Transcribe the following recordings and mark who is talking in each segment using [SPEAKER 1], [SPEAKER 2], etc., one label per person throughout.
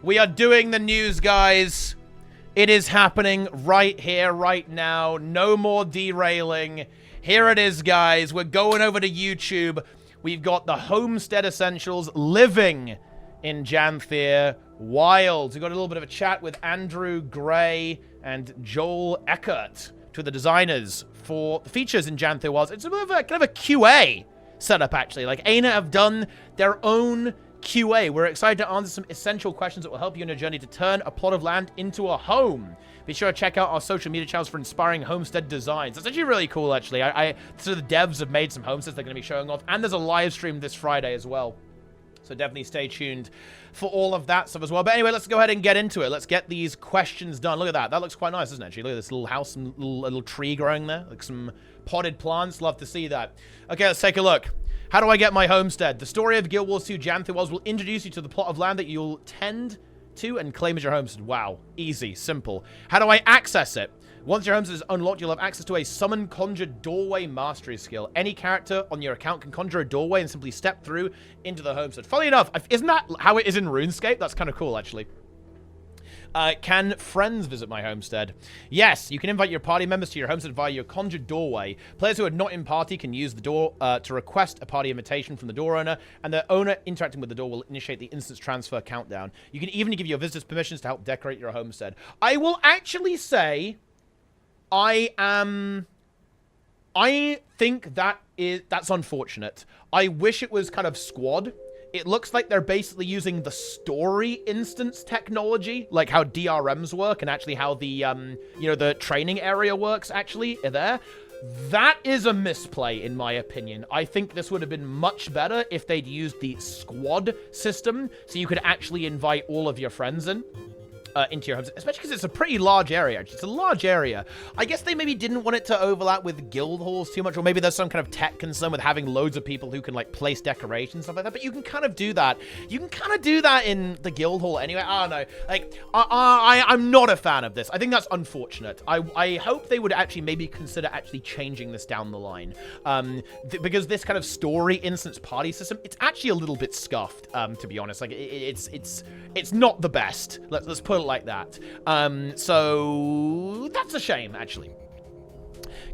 [SPEAKER 1] We are doing the news, guys. It is happening right here, right now. No more derailing. Here it is, guys. We're going over to YouTube. We've got the Homestead Essentials living in Janthir Wilds. We've got a little bit of a chat with Andrew Gray and Joel Eckert, two of the designers for the features in Janthir Wilds. It's a bit of a kind of a QA setup, actually. Like, ArenaNet have done their own QA. We're excited to answer some essential questions that will help you on your journey to turn a plot of land into a home. Be sure to check out our social media channels for inspiring homestead designs. That's actually really cool, actually. So the devs have made some homesteads they're going to be showing off, and there's a live stream this Friday as well. So definitely stay tuned for all of that stuff as well. But anyway, let's go ahead and get into it. Let's get these questions done. Look at that. That looks quite nice, doesn't it, actually? Look at this little house and little tree growing there. Like some potted plants. Love to see that. Okay, let's take a look. How do I get my homestead? The story of Guild Wars 2 Janthir Wilds will introduce you to the plot of land that you'll tend to and claim as your homestead. Wow. Easy. Simple. How do I access it? Once your homestead is unlocked, you'll have access to a Summon Conjure Doorway Mastery skill. Any character on your account can conjure a doorway and simply step through into the homestead. Funnily enough, isn't that how it is in RuneScape? That's kind of cool, actually. Can friends visit my homestead? Yes, you can invite your party members to your homestead via your conjured doorway. Players who are not in party can use the door to request a party invitation from the door owner, and the owner interacting with the door will initiate the instance transfer countdown. You can even give your visitors permissions to help decorate your homestead. I will actually say I think that's unfortunate. I wish it was kind of squad. It looks like they're basically using the story instance technology, like how DRMs work and actually how the, you know, the training area works actually there. That is a misplay, in my opinion. I think this would have been much better if they'd used the squad system, so you could actually invite all of your friends in. Into your homes, especially because it's a pretty large area. It's a large area. I guess they maybe didn't want it to overlap with guild halls too much, or maybe there's some kind of tech concern with having loads of people who can, like, place decorations, stuff like that, but you can kind of do that. You can kind of do that in the guild hall anyway. I don't know. Like, I'm not a fan of this. I think that's unfortunate. I hope they would actually maybe consider actually changing this down the line. Because this kind of story instance party system, it's actually a little bit scuffed, to be honest. Like, it's not the best. Let's put it like that. So that's a shame, actually.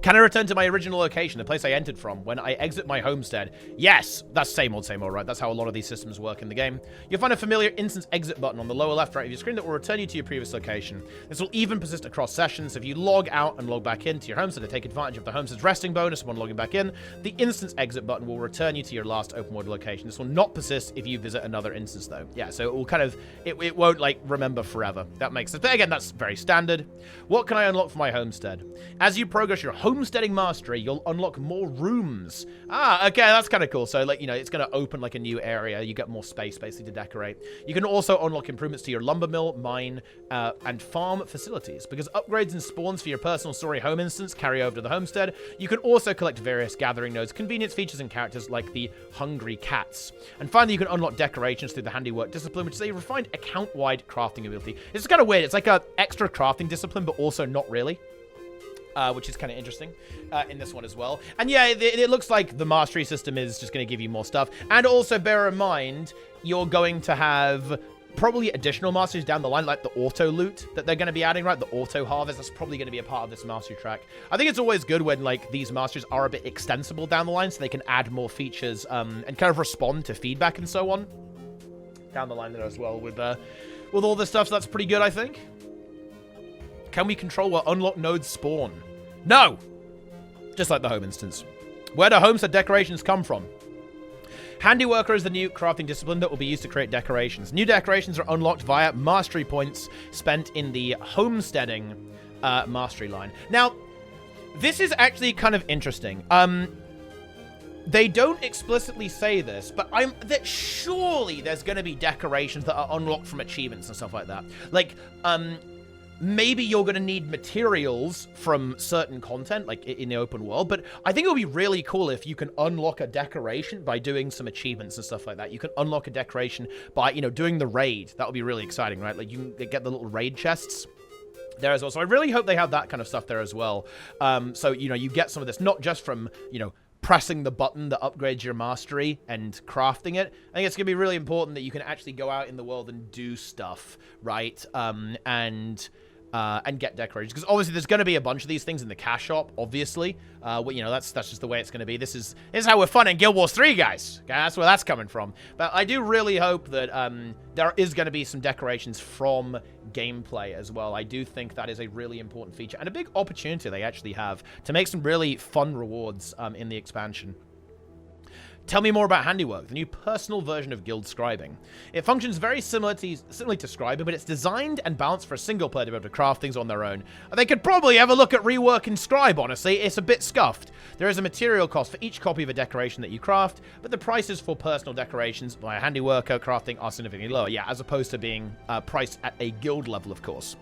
[SPEAKER 1] Can I return to my original location, the place I entered from, when I exit my homestead? Yes, that's same old, right? That's how a lot of these systems work in the game. You'll find a familiar instance exit button on the lower left right of your screen that will return you to your previous location. This will even persist across sessions. If you log out and log back into your homestead to take advantage of the homestead's resting bonus upon logging back in, the instance exit button will return you to your last open world location. This will not persist if you visit another instance, though. Yeah, so it will kind of, it won't, like, remember forever. That makes sense. But again, that's very standard. What can I unlock for my homestead? As you progress your homesteading mastery, you'll unlock more rooms. Ah, okay, that's kind of cool. So, like, you know, it's going to open, like, a new area. You get more space, basically, to decorate. You can also unlock improvements to your lumber mill, mine, and farm facilities. Because upgrades and spawns for your personal story home instance carry over to the homestead, you can also collect various gathering nodes, convenience features, and characters like the hungry cats. And finally, you can unlock decorations through the handiwork discipline, which is a refined account-wide crafting ability. It's kind of weird. It's like a extra crafting discipline, but also not really. Which is kind of interesting in this one as well. And yeah, it looks like the mastery system is just going to give you more stuff. And also bear in mind, you're going to have probably additional masteries down the line, like the auto loot that they're going to be adding, right? The auto harvest, that's probably going to be a part of this mastery track. I think it's always good when, like, these masteries are a bit extensible down the line, so they can add more features and kind of respond to feedback and so on down the line there as well with all this stuff. So that's pretty good, I think. Can we control where unlocked nodes spawn? No! Just like the home instance. Where do homestead decorations come from? Handiworker is the new crafting discipline that will be used to create decorations. New decorations are unlocked via mastery points spent in the homesteading mastery line. Now, this is actually kind of interesting. They don't explicitly say this, but surely there's going to be decorations that are unlocked from achievements and stuff like that. Like, maybe you're going to need materials from certain content, like in the open world, but I think it would be really cool if you can unlock a decoration by doing some achievements and stuff like that. You can unlock a decoration by, you know, doing the raid. That would be really exciting, right? Like, you can get the little raid chests there as well. So I really hope they have that kind of stuff there as well. So, you know, you get some of this, not just from, you know, pressing the button that upgrades your mastery and crafting it. I think it's going to be really important that you can actually go out in the world and do stuff, right? And get decorations, because obviously there's going to be a bunch of these things in the cash shop. Obviously, you know, that's just the way it's going to be. This is how we're funding Guild Wars 3, guys. Okay, that's where that's coming from. But I do really hope that there is going to be some decorations from gameplay as well. I do think that is a really important feature and a big opportunity they actually have to make some really fun rewards in the expansion. Tell me more about Handiwork, the new personal version of guild scribing. It functions very similarly to scribing, but it's designed and balanced for a single player to be able to craft things on their own. They could probably have a look at reworking Scribe, honestly. It's a bit scuffed. There is a material cost for each copy of a decoration that you craft, but the prices for personal decorations via Handiworker crafting are significantly lower, yeah, as opposed to being priced at a guild level, of course.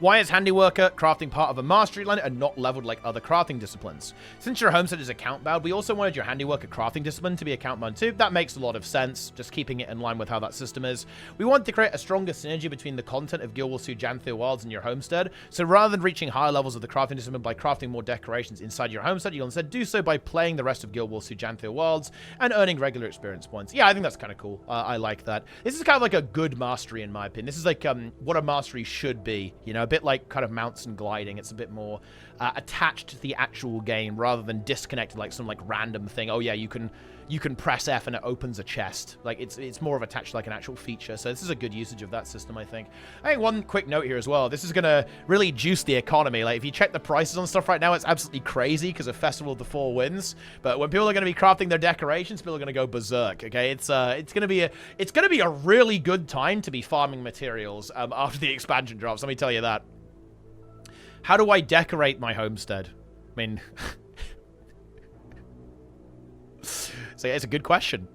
[SPEAKER 1] Why is Handiworker crafting part of a mastery line and not leveled like other crafting disciplines? Since your Homestead is account bound, we also wanted your Handiworker crafting discipline to be account bound too. That makes a lot of sense, just keeping it in line with how that system is. We want to create a stronger synergy between the content of Guild Wars 2 Janthir Wilds and your Homestead. So rather than reaching higher levels of the crafting discipline by crafting more decorations inside your Homestead, you'll instead do so by playing the rest of Guild Wars 2 Janthir Wilds and earning regular experience points. Yeah, I think that's kind of cool. I like that. This is kind of like a good mastery in my opinion. This is like what a mastery should be, you know, a bit like kind of mounts and gliding. It's a bit more attached to the actual game rather than disconnected like some like random thing. Oh yeah, you can press F and it opens a chest. Like it's more of attached to like an actual feature. So this is a good usage of that system, I think. I think one quick note here as well. This is gonna really juice the economy. Like if you check the prices on stuff right now, it's absolutely crazy because of Festival of the Four Winds. But when people are gonna be crafting their decorations, people are gonna go berserk. Okay, it's gonna be a really good time to be farming materials after the expansion drops. Let me tell you that. How do I decorate my homestead? I mean, so yeah, it's a good question.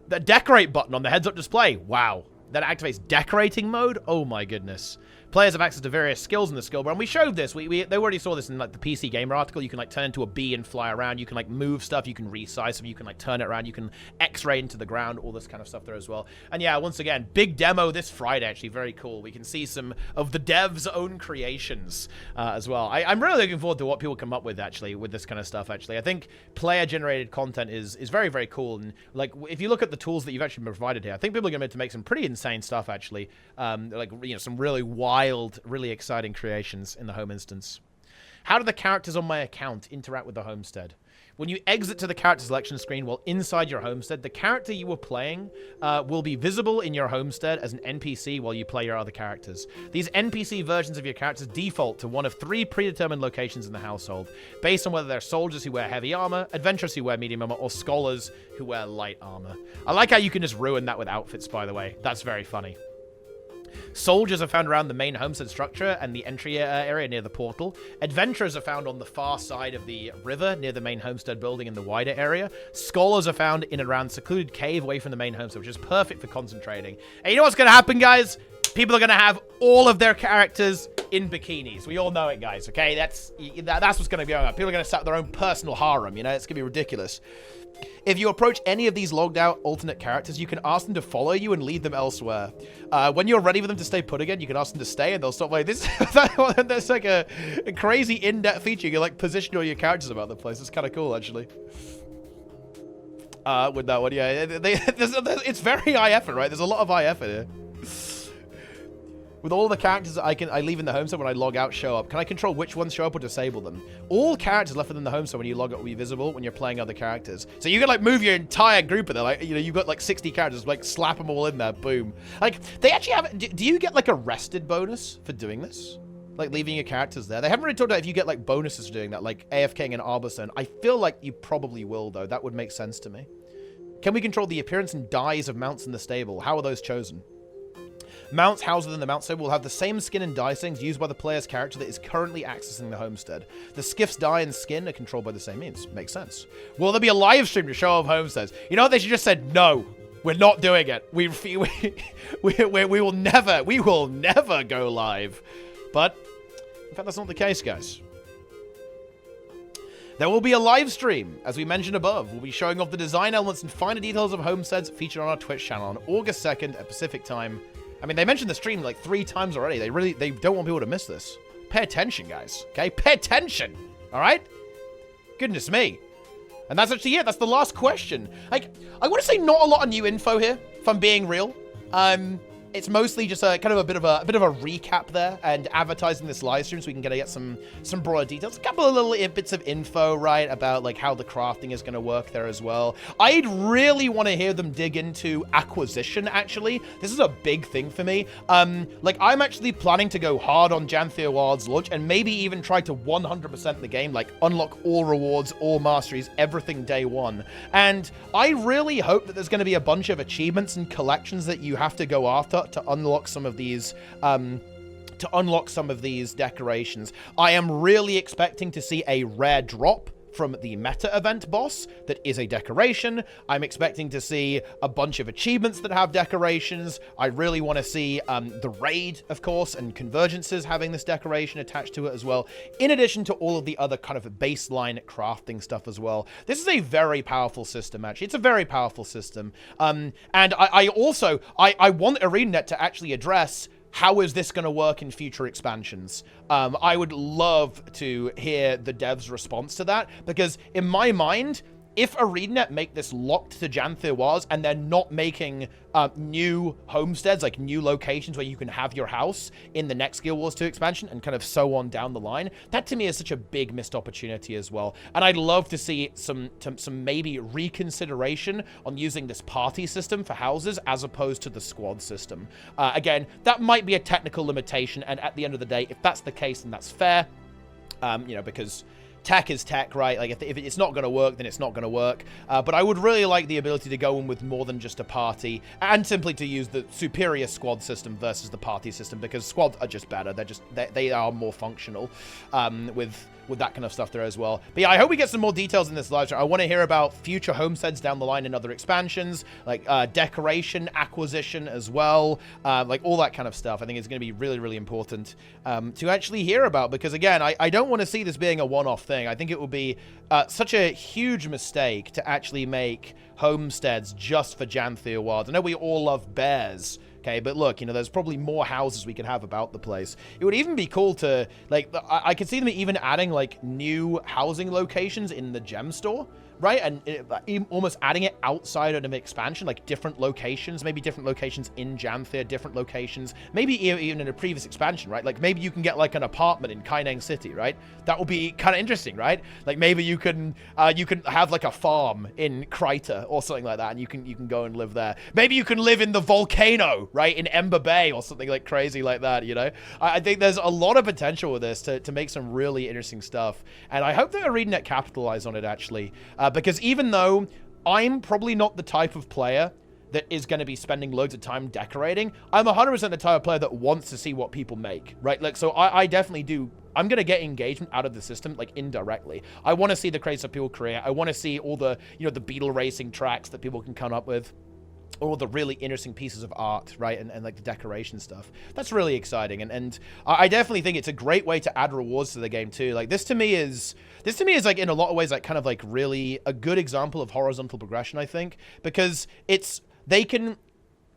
[SPEAKER 1] The decorate button on the heads-up display. Wow. That activates decorating mode? Oh my goodness. Players have access to various skills in the skill bar, and we showed this. They already saw this in like the PC Gamer article. You can like turn into a bee and fly around. You can like move stuff. You can resize stuff. You can like turn it around. You can X-ray into the ground. All this kind of stuff there as well. And yeah, once again, big demo this Friday. Actually, very cool. We can see some of the devs' own creations as well. I'm really looking forward to what people come up with actually with this kind of stuff. Actually, I think player-generated content is very, very cool. And like if you look at the tools that you've actually provided here, I think people are going to be able to make some pretty insane stuff actually. Like you know, some really wild, really exciting creations in the home instance. How do the characters on my account interact with the homestead? When you exit to the character selection screen while inside your homestead, the character you were playing will be visible in your homestead as an NPC while you play your other characters. These NPC versions of your characters default to one of 3 predetermined locations in the household, based on whether they're soldiers who wear heavy armor, adventurers who wear medium armor, or scholars who wear light armor. I like how you can just ruin that with outfits, by the way. That's very funny. Soldiers are found around the main homestead structure and the entry area near the portal. Adventurers are found on the far side of the river near the main homestead building in the wider area. Scholars are found in and around secluded cave away from the main homestead, which is perfect for concentrating. And you know what's going to happen, guys? People are going to have all of their characters in bikinis. We all know it, guys, okay? That's what's going to be going on. People are going to set up their own personal harem, you know? It's going to be ridiculous. If you approach any of these logged out alternate characters, you can ask them to follow you and lead them elsewhere. When you're ready for them to stay put again, you can ask them to stay and they'll stop like this. That's like a crazy in-depth feature. You can like position all your characters about the place. It's kind of cool, actually. With that one, yeah. It's very high effort, right? There's a lot of high effort here. With all the characters that I leave in the homestead when I log out show up, can I control which ones show up or disable them? All characters left within the homestead when you log out will be visible when you're playing other characters. So you can like move your entire group in there, like, you know, you've got like 60 characters, like slap them all in there, boom. Like, they actually have, do you get like a rested bonus for doing this? Like leaving your characters there? They haven't really talked about if you get like bonuses for doing that, like AFKing and Arbostone. I feel like you probably will though, that would make sense to me. Can we control the appearance and dyes of mounts in the stable? How are those chosen? Mounts housed within the mount stable will have the same skin and dye settings used by the player's character that is currently accessing the homestead. The skiff's dye and skin are controlled by the same means. Makes sense. Will there be a live stream to show off homesteads? You know what? They should just said no. We're not doing it. We will never go live. But in fact, that's not the case, guys. There will be a live stream, as we mentioned above. We'll be showing off the design elements and finer details of homesteads featured on our Twitch channel on August 2nd at Pacific time. I mean, they mentioned the stream like 3 times already. They don't want people to miss this. Pay attention, guys. Okay? Pay attention. All right? Goodness me. And that's actually it. That's the last question. Like, I want to say not a lot of new info here, if I'm being real. It's mostly just a kind of a bit of a recap there and advertising this live stream so we can get some broader details. A couple of little bits of info, right, about like how the crafting is going to work there as well. I'd really want to hear them dig into acquisition, actually. This is a big thing for me. Like, I'm actually planning to go hard on Janthir Wilds launch and maybe even try to 100% the game, like unlock all rewards, all masteries, everything day one. And I really hope that there's going to be a bunch of achievements and collections that you have to go after to unlock some of these decorations. I am really expecting to see a rare drop from the meta event boss that is a decoration. I'm expecting to see a bunch of achievements that have decorations. I really want to see the raid, of course, and convergences having this decoration attached to it as well, in addition to all of the other kind of baseline crafting stuff as well. This is a very powerful system, actually. It's a very powerful system. And I also want ArenaNet to actually address how is this going to work in future expansions? I would love to hear the devs' response to that, because in my mind, if ArenaNet make this locked to Janthir Wilds and they're not making new homesteads, like new locations where you can have your house in the next Guild Wars 2 expansion and kind of so on down the line, that to me is such a big missed opportunity as well. And I'd love to see some maybe reconsideration on using this party system for houses as opposed to the squad system. Again, that might be a technical limitation, and at the end of the day, if that's the case, then that's fair, you know, because tech is tech, right? Like, if it's not going to work, then it's not going to work. But I would really like the ability to go in with more than just a party, and simply to use the superior squad system versus the party system, because squads are just better. They are more functional with that kind of stuff there as well. But yeah, I hope we get some more details in this live stream. I want to hear about future homesteads down the line in other expansions, like decoration, acquisition as well, like all that kind of stuff. I think it's going to be really, really important to actually hear about, because again, I don't want to see this being a one-off thing. I think it would be such a huge mistake to actually make homesteads just for Janthir Wilds. I know we all love bears, okay, but look, you know, there's probably more houses we could have about the place. It would even be cool to, like, I could see them even adding, like, new housing locations in the gem store, right? And almost adding it outside of an expansion, like different locations, maybe different locations in Janthir, different locations, maybe even in a previous expansion, right? Like, maybe you can get, like, an apartment in Kaineng City, right? That would be kind of interesting, right? Like, maybe you can have, like, a farm in Kreiter or something like that, and you can go and live there. Maybe you can live in the volcano, right, in Ember Bay or something like crazy like that, you know? I think there's a lot of potential with this to make some really interesting stuff, and I hope that ArenaNet capitalize on it, actually, because even though I'm probably not the type of player that is going to be spending loads of time decorating, I'm 100% the type of player that wants to see what people make, right? Like, so I definitely do. I'm going to get engagement out of the system, like, indirectly. I want to see the crates that people create. I want to see all the, you know, the beetle racing tracks that people can come up with, all the really interesting pieces of art, right, and like the decoration stuff. That's really exciting, and I definitely think it's a great way to add rewards to the game too. Like, this to me is like, in a lot of ways, like, kind of like really a good example of horizontal progression, I think, because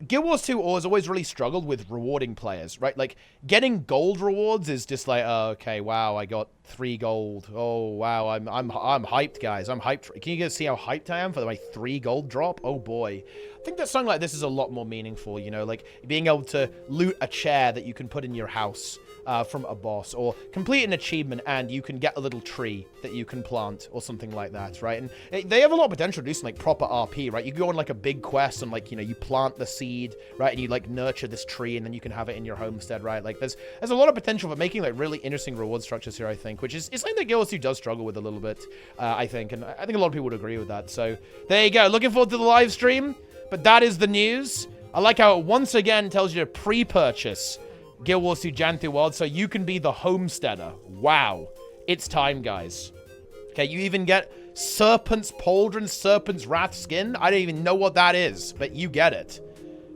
[SPEAKER 1] Guild Wars 2 has always really struggled with rewarding players, right? Like, getting gold rewards is just like, oh, okay, wow, I got 3 gold. Oh, wow, I'm hyped, guys. I'm hyped. Can you guys see how hyped I am for my 3 gold drop? Oh, boy. I think that something like this is a lot more meaningful, you know, like being able to loot a chair that you can put in your house from a boss, or complete an achievement and you can get a little tree that you can plant or something like that, right? And they have a lot of potential to do some, like, proper RP, right? You go on, like, a big quest and, like, you know, you plant the seed, right? And you, like, nurture this tree and then you can have it in your homestead, right? Like, there's a lot of potential for making, like, really interesting reward structures here, I think, which is something that Guild Wars 2 does struggle with a little bit, I think, and I think a lot of people would agree with that. So there you go. Looking forward to the live stream, but that is the news. I like how it once again tells you to pre-purchase Guild Wars 2 Janthir Wilds so you can be the homesteader. Wow. It's time, guys. Okay, you even get Serpent's Pauldron, Serpent's Wrath skin. I don't even know what that is, but you get it.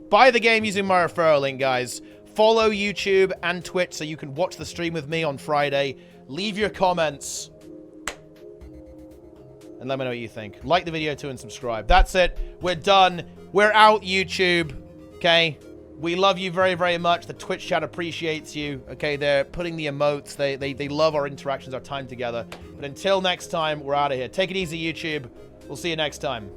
[SPEAKER 1] Buy the game using my referral link, guys. Follow YouTube and Twitch so you can watch the stream with me on Friday. Leave your comments and let me know what you think. Like the video too and subscribe. That's it. We're done. We're out, YouTube. Okay? We love you very, very much. The Twitch chat appreciates you. Okay, they're putting the emotes. They love our interactions, our time together. But until next time, we're out of here. Take it easy, YouTube. We'll see you next time.